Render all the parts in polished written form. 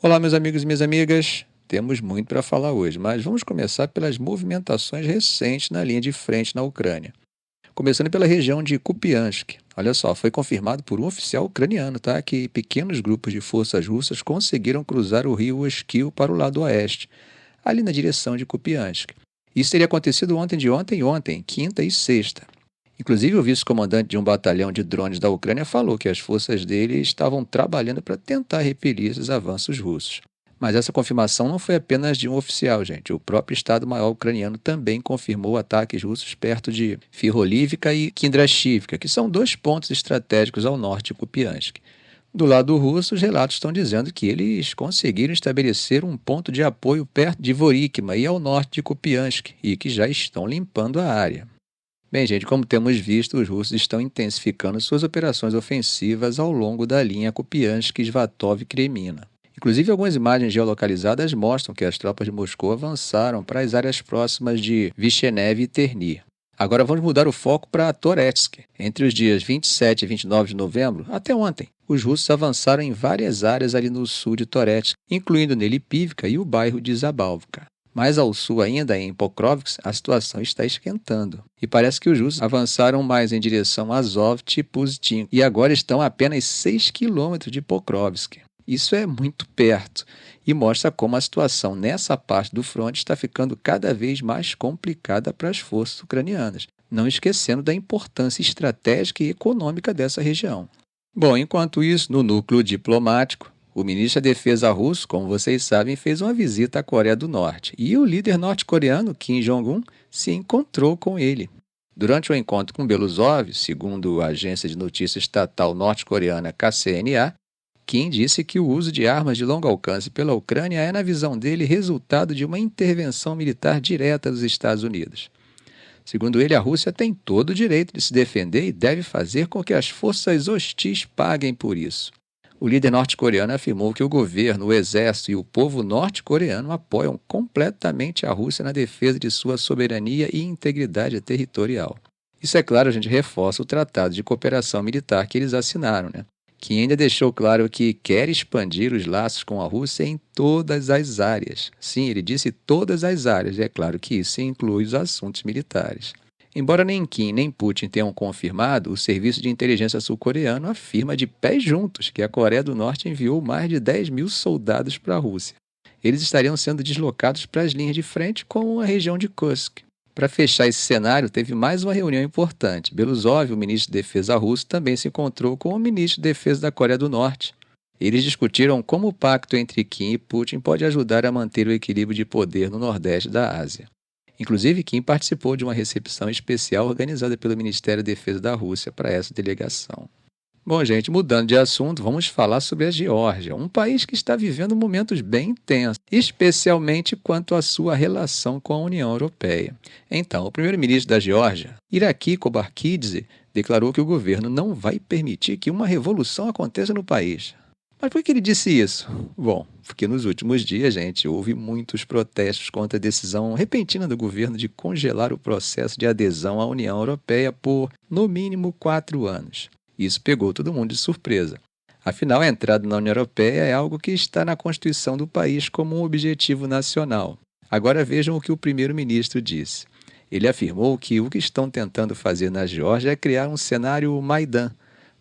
Olá, meus amigos e minhas amigas. Temos muito para falar hoje, mas vamos começar pelas movimentações recentes na linha de frente na Ucrânia. Começando pela região de Kupiansk. Olha só, foi confirmado por um oficial ucraniano, tá, que pequenos grupos de forças russas conseguiram cruzar o rio Oskil para o lado oeste, ali na direção de Kupiansk. Isso teria acontecido ontem de ontem e ontem, quinta e sexta. Inclusive, o vice-comandante de um batalhão de drones da Ucrânia falou que as forças dele estavam trabalhando para tentar repelir esses avanços russos. Mas essa confirmação não foi apenas de um oficial, gente. O próprio Estado-Maior ucraniano também confirmou ataques russos perto de Firolivka e Kindrashivka, que são dois pontos estratégicos ao norte de Kupiansk. Do lado russo, os relatos estão dizendo que eles conseguiram estabelecer um ponto de apoio perto de Vorikma e ao norte de Kupiansk, e que já estão limpando a área. Bem, gente, como temos visto, os russos estão intensificando suas operações ofensivas ao longo da linha Kupiansk-Svatov-Kremina. Inclusive, algumas imagens geolocalizadas mostram que as tropas de Moscou avançaram para as áreas próximas de Vishenev e Terni. Agora vamos mudar o foco para Toretsk. Entre os dias 27 e 29 de novembro, até ontem, os russos avançaram em várias áreas ali no sul de Toretsk, incluindo Nelipivka e o bairro de Zabalka. Mais ao sul ainda, em Pokrovsk, a situação está esquentando. E parece que os russos avançaram mais em direção a Azov e Puztin, e agora estão a apenas 6 quilômetros de Pokrovsk. Isso é muito perto e mostra como a situação nessa parte do fronte está ficando cada vez mais complicada para as forças ucranianas, não esquecendo da importância estratégica e econômica dessa região. Bom, enquanto isso, no núcleo diplomático, o ministro da Defesa russo, como vocês sabem, fez uma visita à Coreia do Norte e o líder norte-coreano, Kim Jong-un, se encontrou com ele. Durante o encontro com Belousov, segundo a agência de notícias estatal norte-coreana KCNA, Kim disse que o uso de armas de longo alcance pela Ucrânia é, na visão dele, resultado de uma intervenção militar direta dos Estados Unidos. Segundo ele, a Rússia tem todo o direito de se defender e deve fazer com que as forças hostis paguem por isso. O líder norte-coreano afirmou que o governo, o exército e o povo norte-coreano apoiam completamente a Rússia na defesa de sua soberania e integridade territorial. Isso, é claro, a gente reforça o tratado de cooperação militar que eles assinaram, que ainda deixou claro que quer expandir os laços com a Rússia em todas as áreas. Sim, ele disse todas as áreas, e é claro que isso inclui os assuntos militares. Embora nem Kim nem Putin tenham confirmado, o serviço de inteligência sul-coreano afirma de pés juntos que a Coreia do Norte enviou mais de 10 mil soldados para a Rússia. Eles estariam sendo deslocados para as linhas de frente, como a região de Kursk. Para fechar esse cenário, teve mais uma reunião importante. Belousov, o ministro de Defesa russo, também se encontrou com o ministro de Defesa da Coreia do Norte. Eles discutiram como o pacto entre Kim e Putin pode ajudar a manter o equilíbrio de poder no nordeste da Ásia. Inclusive, Kim participou de uma recepção especial organizada pelo Ministério da Defesa da Rússia para essa delegação. Bom, gente, mudando de assunto, vamos falar sobre a Geórgia, um país que está vivendo momentos bem intensos, especialmente quanto à sua relação com a União Europeia. Então, o primeiro-ministro da Geórgia, Iraki Kobarkidze, declarou que o governo não vai permitir que uma revolução aconteça no país. Mas por que ele disse isso? Bom, porque nos últimos dias, gente, houve muitos protestos contra a decisão repentina do governo de congelar o processo de adesão à União Europeia por, no mínimo, 4 anos. Isso pegou todo mundo de surpresa. Afinal, a entrada na União Europeia é algo que está na Constituição do país como um objetivo nacional. Agora vejam o que o primeiro-ministro disse. Ele afirmou que o que estão tentando fazer na Geórgia é criar um cenário Maidan,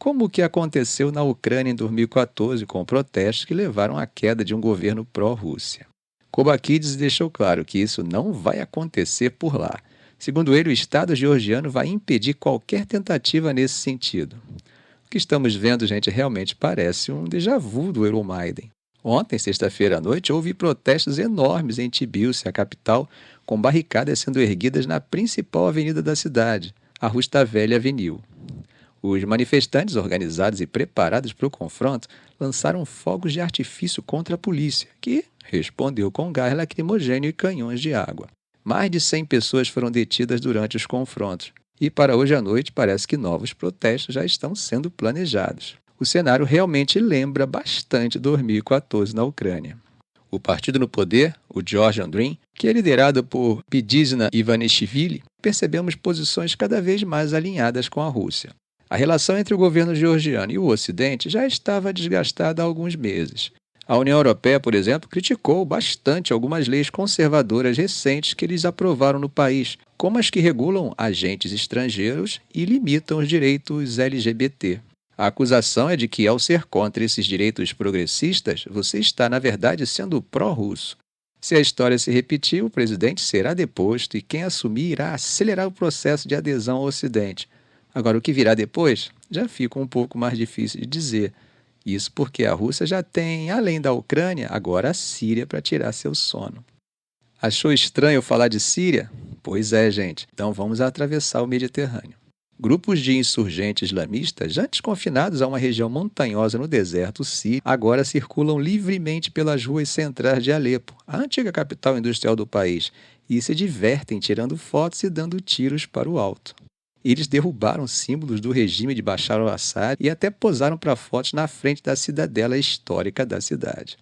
como o que aconteceu na Ucrânia em 2014, com protestos que levaram à queda de um governo pró-Rússia. Kobarkidze deixou claro que isso não vai acontecer por lá. Segundo ele, o Estado georgiano vai impedir qualquer tentativa nesse sentido. O que estamos vendo, gente, realmente parece um déjà vu do Euromaidan. Ontem, sexta-feira à noite, houve protestos enormes em Tbilisi, a capital, com barricadas sendo erguidas na principal avenida da cidade, a Rustavelha Avenue. Os manifestantes, organizados e preparados para o confronto, lançaram fogos de artifício contra a polícia, que respondeu com gás lacrimogêneo e canhões de água. Mais de 100 pessoas foram detidas durante os confrontos. E para hoje à noite parece que novos protestos já estão sendo planejados. O cenário realmente lembra bastante 2014 na Ucrânia. O partido no poder, o Georgian Dream, que é liderado por Bidzina Ivanishvili, percebemos posições cada vez mais alinhadas com a Rússia. A relação entre o governo georgiano e o Ocidente já estava desgastada há alguns meses. A União Europeia, por exemplo, criticou bastante algumas leis conservadoras recentes que eles aprovaram no país, como as que regulam agentes estrangeiros e limitam os direitos LGBT. A acusação é de que, ao ser contra esses direitos progressistas, você está, na verdade, sendo pró-russo. Se a história se repetir, o presidente será deposto e quem assumir irá acelerar o processo de adesão ao Ocidente. Agora, o que virá depois já fica um pouco mais difícil de dizer. Isso porque a Rússia já tem, além da Ucrânia, agora a Síria para tirar seu sono. Achou estranho falar de Síria? Pois é, gente. Então vamos atravessar o Mediterrâneo. Grupos de insurgentes islamistas, antes confinados a uma região montanhosa no deserto sírio, agora circulam livremente pelas ruas centrais de Alepo, a antiga capital industrial do país, e se divertem tirando fotos e dando tiros para o alto. Eles derrubaram símbolos do regime de Bashar al-Assad e até posaram para fotos na frente da cidadela histórica da cidade.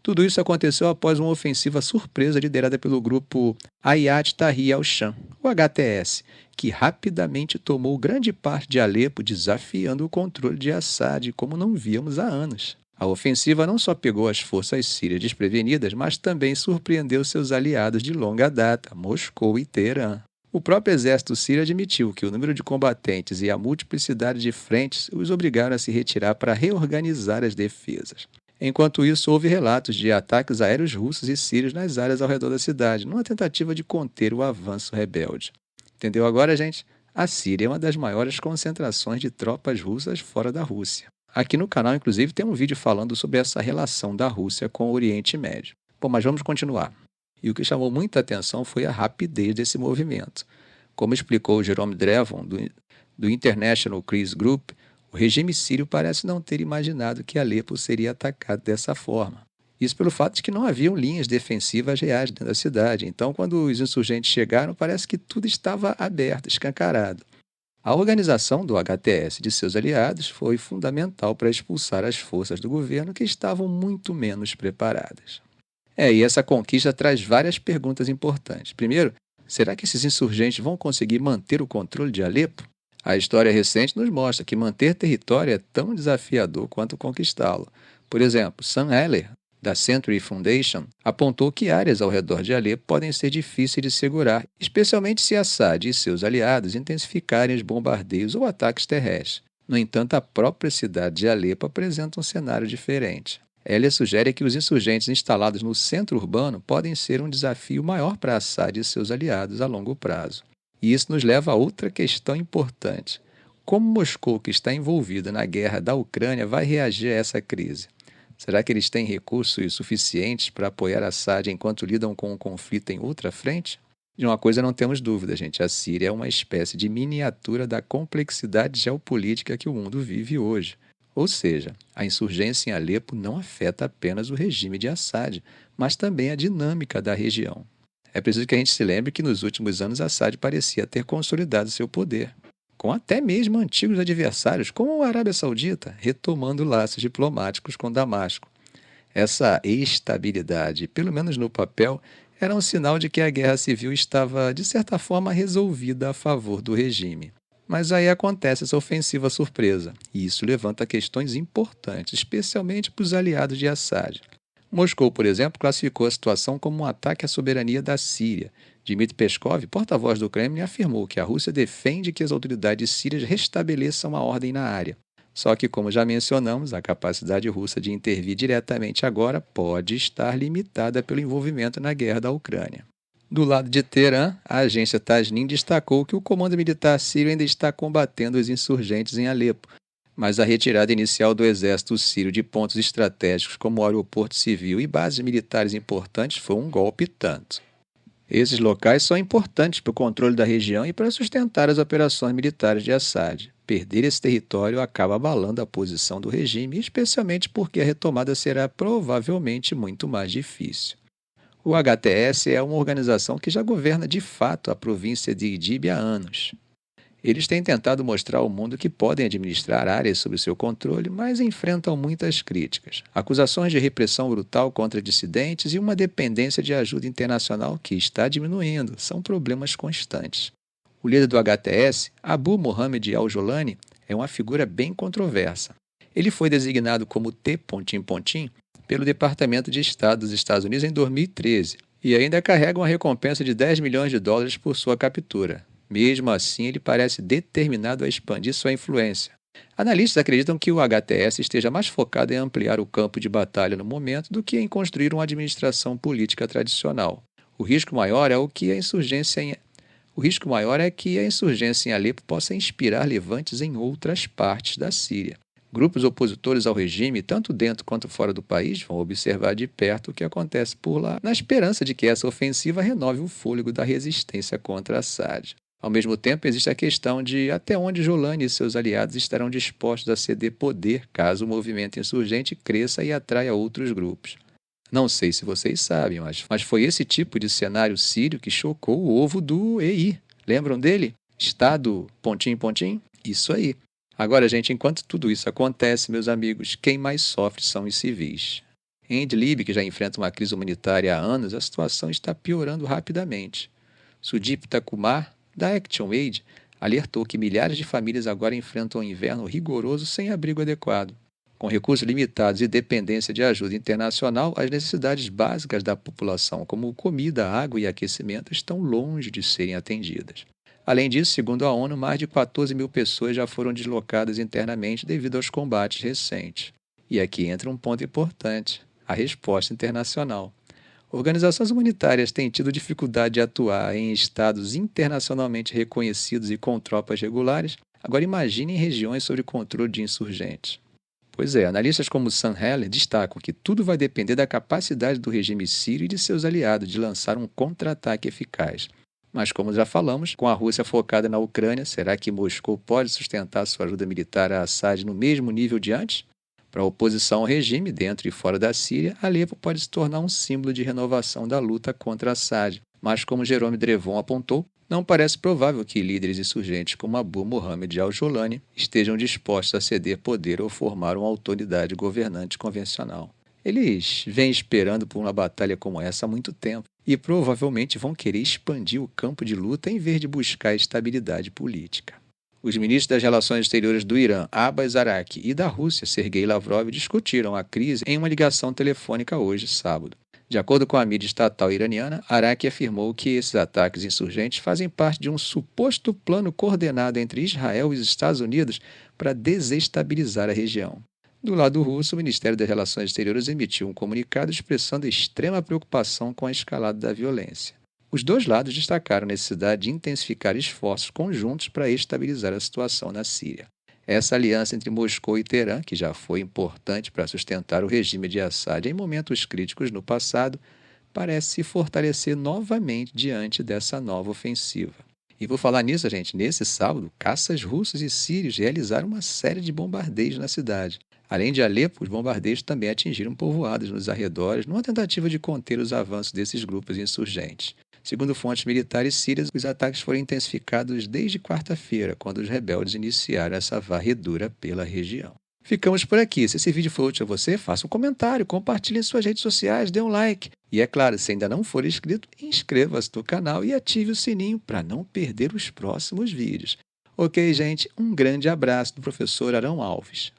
Tudo isso aconteceu após uma ofensiva surpresa liderada pelo grupo Hayat Tahrir al-Sham, o HTS, que rapidamente tomou grande parte de Alepo, desafiando o controle de Assad, como não víamos há anos. A ofensiva não só pegou as forças sírias desprevenidas, mas também surpreendeu seus aliados de longa data, Moscou e Teherã. O próprio exército sírio admitiu que o número de combatentes e a multiplicidade de frentes os obrigaram a se retirar para reorganizar as defesas. Enquanto isso, houve relatos de ataques aéreos russos e sírios nas áreas ao redor da cidade, numa tentativa de conter o avanço rebelde. Entendeu agora, gente? A Síria é uma das maiores concentrações de tropas russas fora da Rússia. Aqui no canal, inclusive, tem um vídeo falando sobre essa relação da Rússia com o Oriente Médio. Bom, mas vamos continuar. E o que chamou muita atenção foi a rapidez desse movimento. Como explicou Jerome Drevon, do International Crisis Group, o regime sírio parece não ter imaginado que Alepo seria atacado dessa forma. Isso pelo fato de que não haviam linhas defensivas reais dentro da cidade. Então, quando os insurgentes chegaram, parece que tudo estava aberto, escancarado. A organização do HTS e de seus aliados foi fundamental para expulsar as forças do governo que estavam muito menos preparadas. E essa conquista traz várias perguntas importantes. Primeiro, será que esses insurgentes vão conseguir manter o controle de Alepo? A história recente nos mostra que manter território é tão desafiador quanto conquistá-lo. Por exemplo, Sam Eller, da Century Foundation, apontou que áreas ao redor de Alepo podem ser difíceis de segurar, especialmente se Assad e seus aliados intensificarem os bombardeios ou ataques terrestres. No entanto, a própria cidade de Alepo apresenta um cenário diferente. Eller sugere que os insurgentes instalados no centro urbano podem ser um desafio maior para Assad e seus aliados a longo prazo. E isso nos leva a outra questão importante. Como Moscou, que está envolvida na guerra da Ucrânia, vai reagir a essa crise? Será que eles têm recursos suficientes para apoiar Assad enquanto lidam com o conflito em outra frente? De uma coisa não temos dúvida, gente. A Síria é uma espécie de miniatura da complexidade geopolítica que o mundo vive hoje. Ou seja, a insurgência em Alepo não afeta apenas o regime de Assad, mas também a dinâmica da região. É preciso que a gente se lembre que nos últimos anos Assad parecia ter consolidado seu poder, com até mesmo antigos adversários, como a Arábia Saudita, retomando laços diplomáticos com Damasco. Essa estabilidade, pelo menos no papel, era um sinal de que a guerra civil estava, de certa forma, resolvida a favor do regime. Mas aí acontece essa ofensiva surpresa, e isso levanta questões importantes, especialmente para os aliados de Assad. Moscou, por exemplo, classificou a situação como um ataque à soberania da Síria. Dmitry Peskov, porta-voz do Kremlin, afirmou que a Rússia defende que as autoridades sírias restabeleçam a ordem na área. Só que, como já mencionamos, a capacidade russa de intervir diretamente agora pode estar limitada pelo envolvimento na guerra da Ucrânia. Do lado de Teherã, a agência Tasnim destacou que o comando militar sírio ainda está combatendo os insurgentes em Alepo, mas a retirada inicial do exército sírio de pontos estratégicos como o aeroporto civil e bases militares importantes foi um golpe tanto. Esses locais são importantes para o controle da região e para sustentar as operações militares de Assad. Perder esse território acaba abalando a posição do regime, especialmente porque a retomada será provavelmente muito mais difícil. O HTS é uma organização que já governa de fato a província de Idlib há anos. Eles têm tentado mostrar ao mundo que podem administrar áreas sob seu controle, mas enfrentam muitas críticas, acusações de repressão brutal contra dissidentes e uma dependência de ajuda internacional que está diminuindo. São problemas constantes. O líder do HTS, Abu Mohamed al-Jolani, é uma figura bem controversa. Ele foi designado como T. pelo Departamento de Estado dos Estados Unidos em 2013 e ainda carrega uma recompensa de 10 milhões de dólares por sua captura. Mesmo assim, ele parece determinado a expandir sua influência. Analistas acreditam que o HTS esteja mais focado em ampliar o campo de batalha no momento do que em construir uma administração política tradicional. O risco maior é que a insurgência em Alepo possa inspirar levantes em outras partes da Síria. Grupos opositores ao regime, tanto dentro quanto fora do país, vão observar de perto o que acontece por lá, na esperança de que essa ofensiva renove o fôlego da resistência contra Assad. Ao mesmo tempo, existe a questão de até onde Jolani e seus aliados estarão dispostos a ceder poder caso o movimento insurgente cresça e atraia outros grupos. Não sei se vocês sabem, mas foi esse tipo de cenário sírio que chocou o ovo do EI. Lembram dele? Estado... ... Isso aí. Agora, gente, enquanto tudo isso acontece, meus amigos, quem mais sofre são os civis. Em Idlib, que já enfrenta uma crise humanitária há anos, a situação está piorando rapidamente. Sudip Takumar, da ActionAid, alertou que milhares de famílias agora enfrentam um inverno rigoroso sem abrigo adequado. Com recursos limitados e dependência de ajuda internacional, as necessidades básicas da população, como comida, água e aquecimento, estão longe de serem atendidas. Além disso, segundo a ONU, mais de 14 mil pessoas já foram deslocadas internamente devido aos combates recentes. E aqui entra um ponto importante: a resposta internacional. Organizações humanitárias têm tido dificuldade de atuar em estados internacionalmente reconhecidos e com tropas regulares. Agora imagine em regiões sob controle de insurgentes. Pois é, analistas como Sam Heller destacam que tudo vai depender da capacidade do regime sírio e de seus aliados de lançar um contra-ataque eficaz. Mas, como já falamos, com a Rússia focada na Ucrânia, será que Moscou pode sustentar sua ajuda militar a Assad no mesmo nível de antes? Para a oposição ao regime, dentro e fora da Síria, Alepo pode se tornar um símbolo de renovação da luta contra Assad. Mas, como Jerome Drevon apontou, não parece provável que líderes insurgentes como Abu Mohamed al-Jolani estejam dispostos a ceder poder ou formar uma autoridade governante convencional. Eles vêm esperando por uma batalha como essa há muito tempo e provavelmente vão querer expandir o campo de luta em vez de buscar estabilidade política. Os ministros das Relações Exteriores do Irã, Abbas Araqi, e da Rússia, Sergei Lavrov, discutiram a crise em uma ligação telefônica hoje, sábado. De acordo com a mídia estatal iraniana, Araqi afirmou que esses ataques insurgentes fazem parte de um suposto plano coordenado entre Israel e os Estados Unidos para desestabilizar a região. Do lado russo, o Ministério das Relações Exteriores emitiu um comunicado expressando extrema preocupação com a escalada da violência. Os dois lados destacaram a necessidade de intensificar esforços conjuntos para estabilizar a situação na Síria. Essa aliança entre Moscou e Teherã, que já foi importante para sustentar o regime de Assad em momentos críticos no passado, parece se fortalecer novamente diante dessa nova ofensiva. E por falar nisso, gente, nesse sábado, caças russos e sírios realizaram uma série de bombardeios na cidade. Além de Alepo, os bombardeios também atingiram povoados nos arredores, numa tentativa de conter os avanços desses grupos insurgentes. Segundo fontes militares sírias, os ataques foram intensificados desde quarta-feira, quando os rebeldes iniciaram essa varredura pela região. Ficamos por aqui. Se esse vídeo foi útil a você, faça um comentário, compartilhe em suas redes sociais, dê um like. E é claro, se ainda não for inscrito, inscreva-se no canal e ative o sininho para não perder os próximos vídeos. Ok, gente? Um grande abraço do professor Arão Alves.